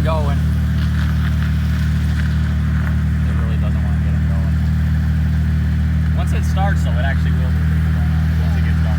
him going. It really doesn't want to get him going. Once it starts, though, it actually will do pretty good once it gets going.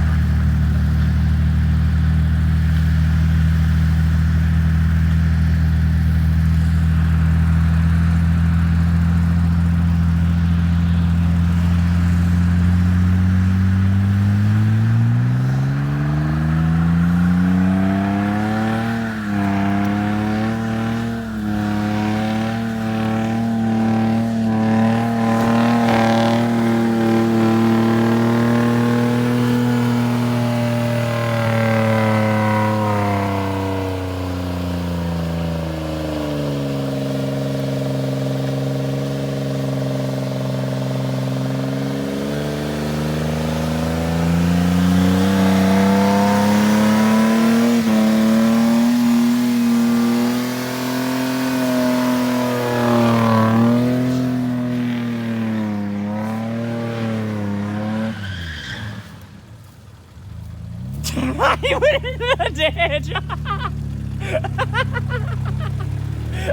He went into the ditch!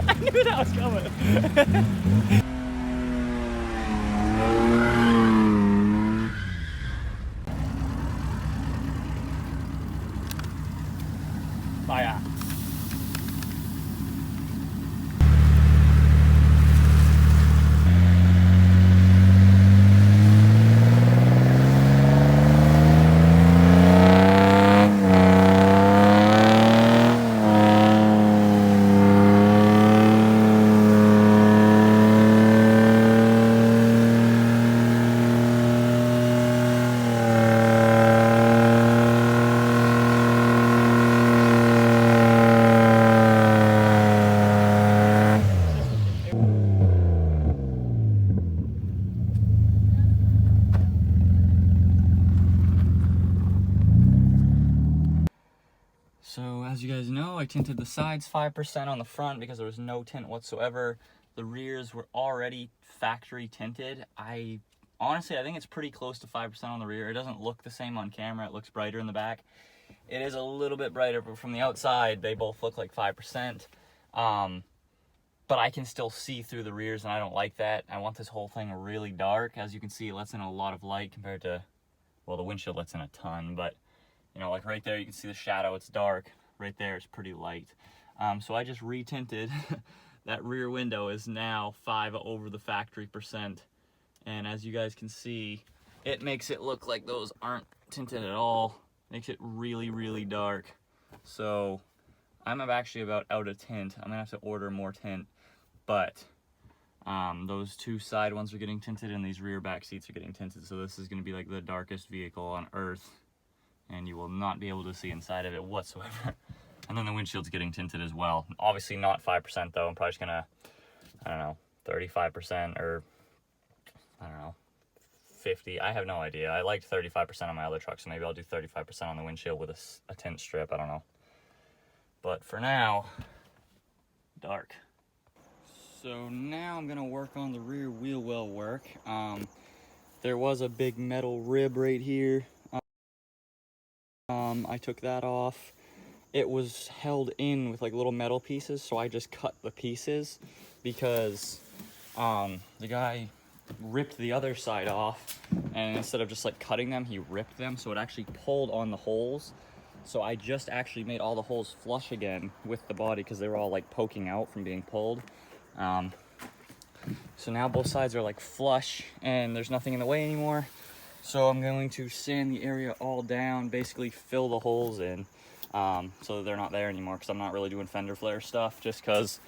I knew that was coming. Fire. So as you guys know, I tinted the sides 5% on the front because there was no tint whatsoever. The rears were already factory tinted. Honestly, I think it's pretty close to 5% on the rear. It doesn't look the same on camera. It looks brighter in the back. It is a little bit brighter, but from the outside, they both look like 5%. But I can still see through the rears, and I don't like that. I want this whole thing really dark. As you can see, it lets in a lot of light compared to, well, the windshield lets in a ton, but you know, like right there, you can see the shadow, it's dark. Right there, it's pretty light. So I just re-tinted. That rear window is now 5 over the factory percent. And as you guys can see, it makes it look like those aren't tinted at all. Makes it really, really dark. So I'm actually about out of tint. I'm gonna have to order more tint, but those two side ones are getting tinted and these rear back seats are getting tinted. So this is gonna be like the darkest vehicle on earth, and you will not be able to see inside of it whatsoever. And then the windshield's getting tinted as well. Obviously not 5% though. I'm probably just gonna, I don't know, 35% or, I don't know, 50. I have no idea. I liked 35% on my other truck, so maybe I'll do 35% on the windshield with a tint strip. I don't know. But for now, dark. So now I'm gonna work on the rear wheel well work. There was a big metal rib right here. I took that off. It was held in with like little metal pieces, so I just cut the pieces because the guy ripped the other side off, and instead of just like cutting them, he ripped them, so it actually pulled on the holes. So I just actually made all the holes flush again with the body because they were all like poking out from being pulled. So now both sides are like flush and there's nothing in the way anymore. So I'm going to sand the area all down, basically fill the holes in, so that they're not there anymore, because I'm not really doing fender flare stuff, just because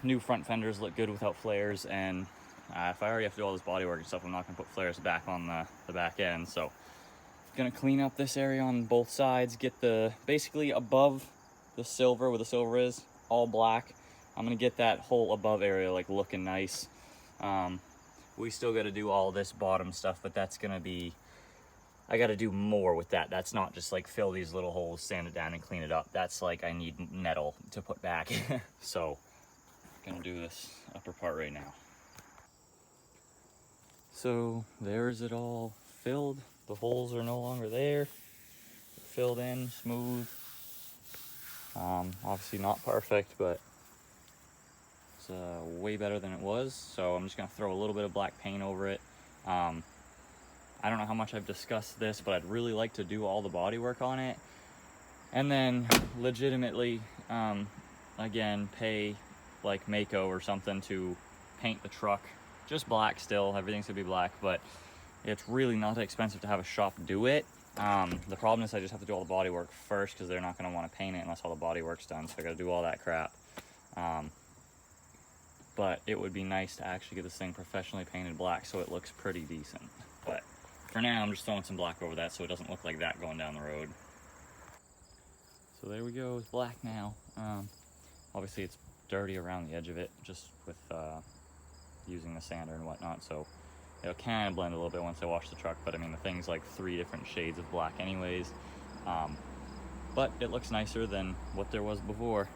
new front fenders look good without flares, and if I already have to do all this bodywork and stuff, I'm not going to put flares back on the back end. So I'm going to clean up this area on both sides, get the, basically above the silver, where the silver is, all black. I'm going to get that whole above area like looking nice. We still got to do all this bottom stuff, but that's going to be, I got to do more with that. That's not just like fill these little holes, sand it down and clean it up. That's like I need metal to put back. So I'm going to do this upper part right now. So there's it all filled. The holes are no longer there. They're filled in, smooth. Obviously not perfect, but looks way better than it was. So I'm just gonna throw a little bit of black paint over it. I don't know how much I've discussed this, but I'd really like to do all the body work on it, and then legitimately, again, pay like Mako or something to paint the truck just black still. Everything's gonna be black, but it's really not that expensive to have a shop do it. The problem is I just have to do all the body work first because they're not gonna want to paint it unless all the body work's done, so I gotta do all that crap. But it would be nice to actually get this thing professionally painted black so it looks pretty decent. But for now, I'm just throwing some black over that so it doesn't look like that going down the road. So there we go, it's black now. Obviously it's dirty around the edge of it, just with using the sander and whatnot, so it'll kind of blend a little bit once I wash the truck, but I mean, the thing's like 3 different shades of black anyways. But it looks nicer than what there was before.